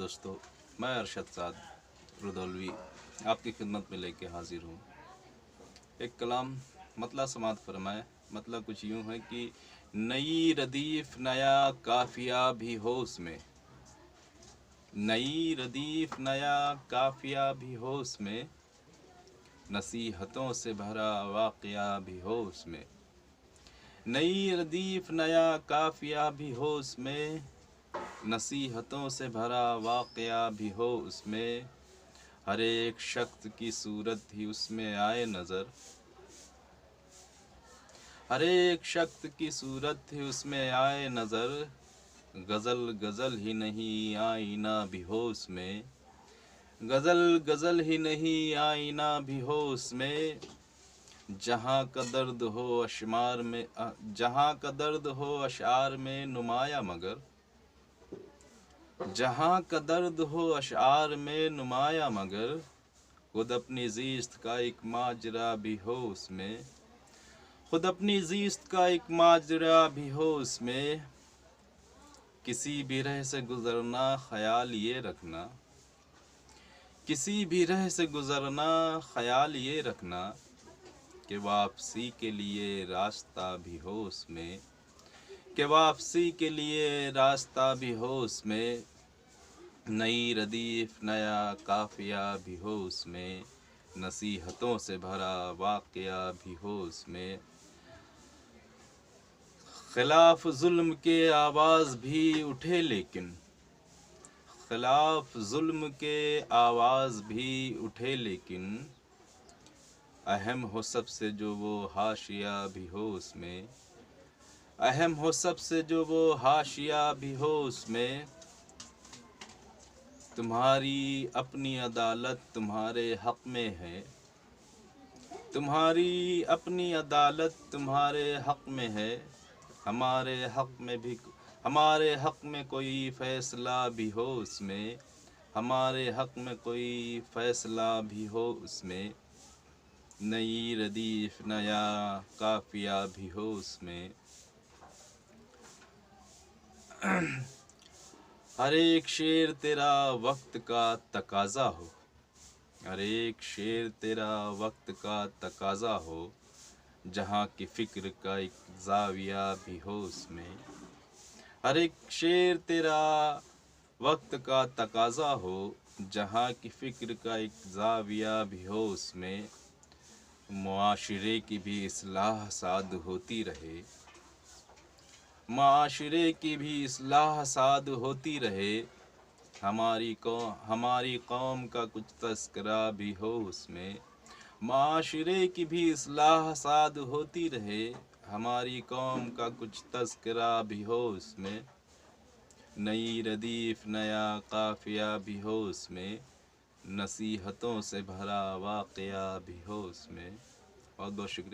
دوستو، میں ارشد سعد رودولوی آپ کی خدمت میں لے کے حاضر ہوں۔ ایک کلام مطلع سماعت فرمائے۔ مطلع کچھ یوں ہے کہ نئی ردیف نیا قافیہ بھی ہو اس میں، نئی ردیف نیا قافیہ بھی ہو اس میں، نصیحتوں سے بھرا واقعہ بھی ہو اس میں، نئی ردیف نیا قافیہ بھی ہو اس میں، نصیحتوں سے بھرا واقعہ بھی ہو اس میں، ہر ایک شخص کی صورت ہی اس میں آئے نظر، ہر ایک شخص کی صورت ہی اس میں آئے نظر، غزل غزل ہی نہیں آئینہ بھی ہو اس میں، غزل غزل ہی نہیں آئینہ بھی ہو اس میں، جہاں کا درد ہو اشمار میں جہاں کا درد ہو اشعار میں نمایاں مگر، جہاں کا درد ہو اشعار میں نمایاں مگر، خود اپنی زیست کا ایک ماجرا بھی ہو اس میں، خود اپنی زیست کا ایک ماجرا بھی ہو اس میں، کسی بھی رہ سے گزرنا خیال یہ رکھنا، کسی بھی رہ سے گزرنا خیال یہ رکھنا، کہ واپسی کے لیے راستہ بھی ہو اس میں، کہ واپسی کے لیے راستہ بھی ہو اس میں، نئی ردیف نیا قافیہ بھی ہو اس میں، نصیحتوں سے بھرا واقعہ بھی ہو اس میں، خلاف ظلم کے آواز بھی اٹھے لیکن، خلاف ظلم کے آواز بھی اٹھے لیکن، اہم ہو سب سے جو وہ حاشیہ بھی ہو اس میں، اہم ہو سب سے جو وہ حاشیہ بھی ہو اس میں، تمہاری اپنی عدالت تمہارے حق میں ہے، تمہاری اپنی عدالت تمہارے حق میں ہے، ہمارے حق میں کوئی فیصلہ بھی ہو اس میں، ہمارے حق میں کوئی فیصلہ بھی ہو اس میں، نئی ردیف نیا قافیہ بھی ہو اس میں، ہر ایک شعر تیرا وقت کا تقاضا ہو، ہر ایک شعر تیرا وقت کا تقاضا ہو، جہاں کی فکر کا ایک زاویہ بھی ہو اس میں، ہر ایک شعر تیرا وقت کا تقاضا ہو، جہاں کی فکر کا ایک زاویہ بھی ہو اس میں، معاشرے کی بھی اصلاح سعد ہوتی رہے، معاشرے کی بھی اصلاح سعد ہوتی رہے، ہماری قوم کا کچھ تذکرہ بھی ہو اس میں، معاشرے کی بھی اصلاح سعد ہوتی رہے، ہماری قوم کا کچھ تذکرہ بھی ہو اس میں، نئی ردیف نیا قافیہ بھی ہو اس میں، نصیحتوں سے بھرا واقعہ بھی ہو اس میں۔ بہت بہت شکریہ۔